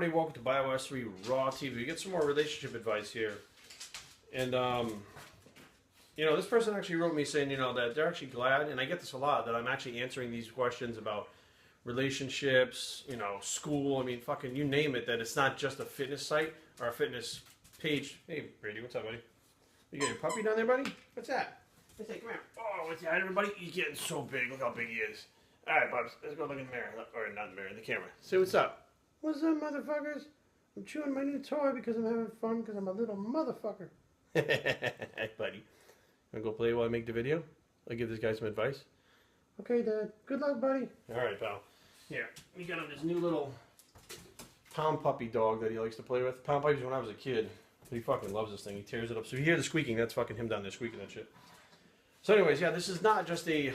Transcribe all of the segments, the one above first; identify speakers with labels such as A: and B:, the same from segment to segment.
A: everybody, welcome to Bios3 Raw TV. We get some more relationship advice here. And, you know, this person actually wrote me saying, you know, that they're actually glad, and I get this a lot, that I'm actually answering these questions about relationships, you know, school, I mean, fucking you name it, that it's not just a fitness site or a fitness page. Hey, Brady, what's up, buddy? You got your puppy down there, buddy? What's that? Let's say, come here. Oh, what's that, everybody? He's getting so big. Look how big he is. All right, Bubs, let's go look in the mirror. Or not in the mirror, in the camera. Say what's up. What's up, motherfuckers? I'm chewing my new toy because I'm having fun because I'm a little motherfucker. Hey, buddy. Want to go play while I make the video? I'll give this guy some advice. Okay, Dad. Good luck, buddy. All right, pal. Here, we got him this new little pound puppy dog that he likes to play with. Pound puppies when I was a kid. But he fucking loves this thing. He tears it up. So you hear the squeaking. That's fucking him down there squeaking that shit. So anyways, yeah, this is not just a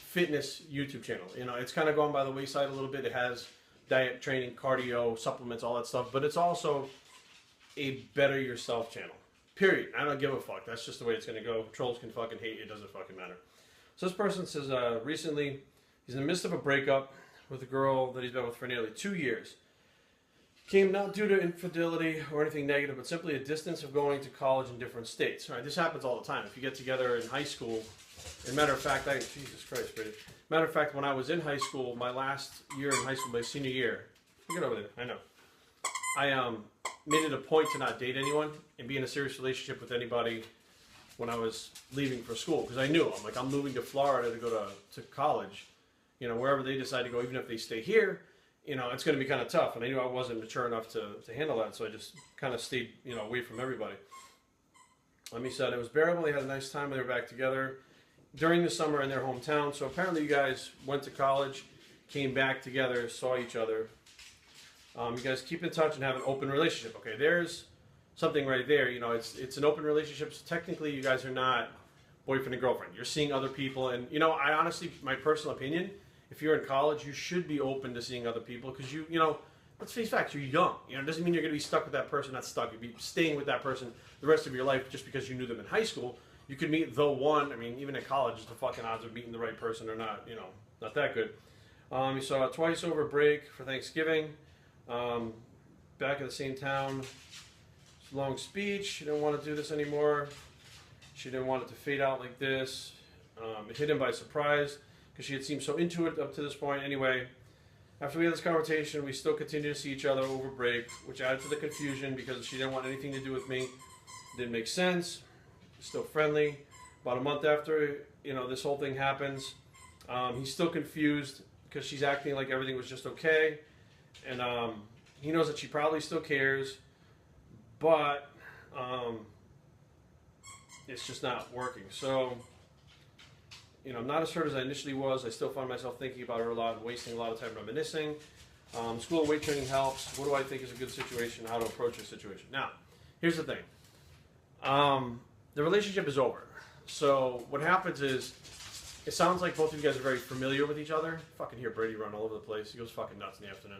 A: fitness YouTube channel. You know, it's kind of gone by the wayside a little bit. It has diet, training, cardio, supplements, all that stuff. But it's also a better yourself channel. Period. I don't give a fuck. That's just the way it's going to go. Trolls can fucking hate. It doesn't fucking matter. So this person says recently he's in the midst of a breakup with a girl that he's been with for nearly 2 years. Came not due to infidelity or anything negative, but simply a distance of going to college in different states. All right, this happens all the time. If you get together in high school, as a matter of fact, Jesus Christ, Brady. Matter of fact, when I was in high school, my last year in high school, my senior year, get over there, I know. I made it a point to not date anyone and be in a serious relationship with anybody when I was leaving for school, because I knew, I'm moving to Florida to go to college, you know, wherever they decide to go, even if they stay here, you know, it's going to be kind of tough, and I knew I wasn't mature enough to handle that, so I just kind of stayed, you know, away from everybody. Let me say, it was bearable. They had a nice time. They were back together during the summer in their hometown. So apparently you guys went to college, came back together, saw each other. You guys keep in touch and have an open relationship. Okay, there's something right there. You know, it's an open relationship. So technically you guys are not boyfriend and girlfriend. You're seeing other people. And, you know, I honestly, my personal opinion, if you're in college, you should be open to seeing other people because you know, let's face facts, you're young. You know, it doesn't mean you're going to be stuck with that person. Not stuck. You'd be staying with that person the rest of your life just because you knew them in high school. You could meet the one. I mean, even in college, the fucking odds of meeting the right person are not, you know, not that good. You saw it twice over break for Thanksgiving. Back in the same town. Long speech. She didn't want to do this anymore. She didn't want it to fade out like this. It hit him by surprise because she had seemed so into it up to this point. Anyway, after we had this conversation, we still continued to see each other over break, which added to the confusion because she didn't want anything to do with me. It didn't make sense. Still friendly. About a month after, you know, this whole thing happens, he's still confused because she's acting like everything was just okay, and he knows that she probably still cares, but it's just not working. So, you know, I'm not as hurt as I initially was. I still find myself thinking about her a lot and wasting a lot of time reminiscing. School and weight training helps. What do I think is a good situation? How to approach this situation? Now, here's the thing. The relationship is over. So what happens is, it sounds like both of you guys are very familiar with each other. Fucking hear Brady run all over the place. He goes fucking nuts in the afternoon.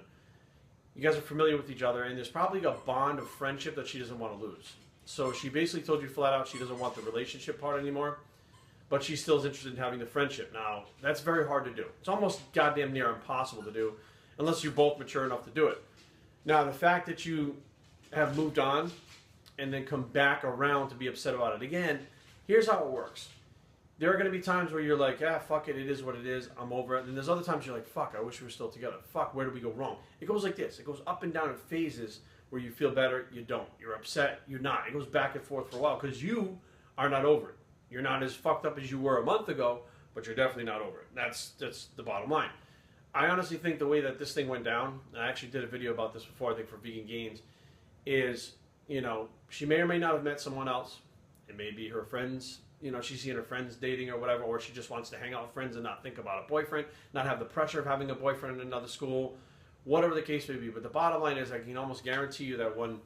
A: You guys are familiar with each other, and there's probably a bond of friendship that she doesn't want to lose. So she basically told you flat out she doesn't want the relationship part anymore, but she still is interested in having the friendship. Now, that's very hard to do. It's almost goddamn near impossible to do, unless you're both mature enough to do it. Now, the fact that you have moved on and then come back around to be upset about it again, here's how it works. There are going to be times where you're like, ah, fuck it, it is what it is, I'm over it. And there's other times you're like, fuck, I wish we were still together. Fuck, where did we go wrong? It goes like this. It goes up and down in phases where you feel better, you don't. You're upset, you're not. It goes back and forth for a while because you are not over it. You're not as fucked up as you were a month ago, but you're definitely not over it. That's the bottom line. I honestly think the way that this thing went down, and I actually did a video about this before, I think for Vegan Gains, is, you know, she may or may not have met someone else. It may be her friends, you know, she's seeing her friends dating or whatever, or she just wants to hang out with friends and not think about a boyfriend, not have the pressure of having a boyfriend in another school, whatever the case may be. But the bottom line is, I can almost guarantee you that when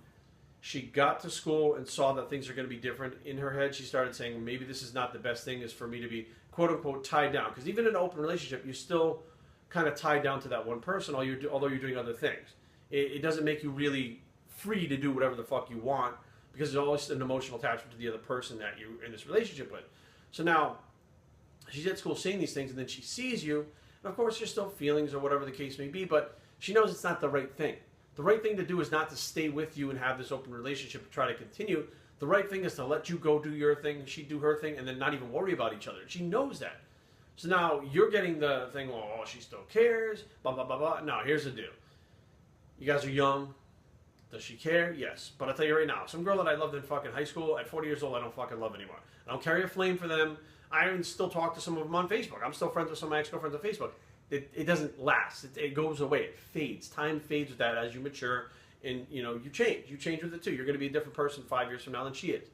A: she got to school and saw that things are going to be different, in her head she started saying, maybe this is not the best thing, is for me to be quote-unquote tied down. Because even in an open relationship, you're still kind of tied down to that one person, although you're doing other things. It doesn't make you really free to do whatever the fuck you want, because there's always an emotional attachment to the other person that you're in this relationship with. So now, she's at school seeing these things, and then she sees you, and of course there's still feelings or whatever the case may be, but She knows it's not the right thing. The right thing to do is not to stay with you and have this open relationship and try to continue. The right thing is to let you go do your thing, she do her thing, and then not even worry about each other. She knows that. So now you're getting the thing, oh, she still cares, blah, blah, blah, blah. No, here's the deal. You guys are young. Does she care? Yes. But I'll tell you right now, some girl that I loved in fucking high school, at 40 years old, I don't fucking love anymore. I don't carry a flame for them. I even still talk to some of them on Facebook. I'm still friends with some of my ex-girlfriends on Facebook. It doesn't last. It goes away. It fades. Time fades with that as you mature and, you know, you change. You change with it too. You're going to be a different person 5 years from now than she is.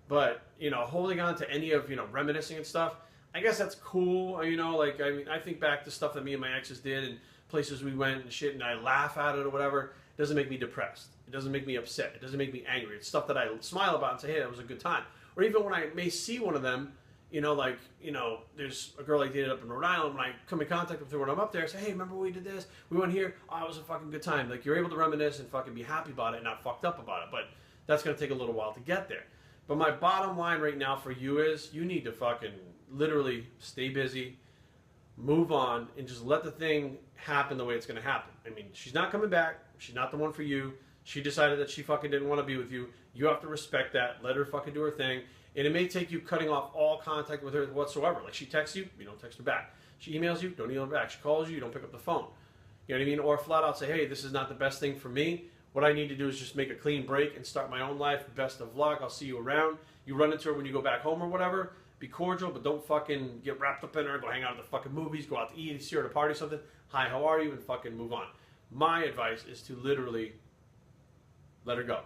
A: But, you know, holding on to any of, you know, reminiscing and stuff, I guess that's cool. You know, like, I mean, I think back to stuff that me and my exes did and places we went and shit, and I laugh at it or whatever. It doesn't make me depressed. It doesn't make me upset. It doesn't make me angry. It's stuff that I smile about and say, hey, that was a good time. Or even when I may see one of them, you know, like, you know, there's a girl I dated up in Rhode Island. When I come in contact with her when I'm up there, I say, hey, remember when we did this? We went here. Oh, it was a fucking good time. Like, you're able to reminisce and fucking be happy about it and not fucked up about it. But that's going to take a little while to get there. But my bottom line right now for you is you need to fucking literally stay busy, move on, and just let the thing happen the way it's going to happen. I mean, she's not coming back. She's not the one for you. She decided that she fucking didn't want to be with you. You have to respect that. Let her fucking do her thing. And it may take you cutting off all contact with her whatsoever. Like, she texts you, you don't text her back. She emails you, don't email her back. She calls you, you don't pick up the phone. You know what I mean? Or flat out say, hey, this is not the best thing for me. What I need to do is just make a clean break and start my own life. Best of luck. I'll see you around. You run into her when you go back home or whatever. Be cordial, but don't fucking get wrapped up in her. Go hang out at the fucking movies. Go out to eat. See her at a party or something. Hi, how are you? And fucking move on. My advice is to literally let her go.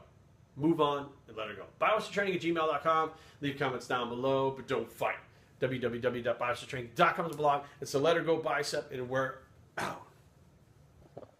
A: Move on and let her go. Biostraining@gmail.com. Leave comments down below, but don't fight. www.biostraining.com is the blog. It's the Let Her Go Bicep, and we're out.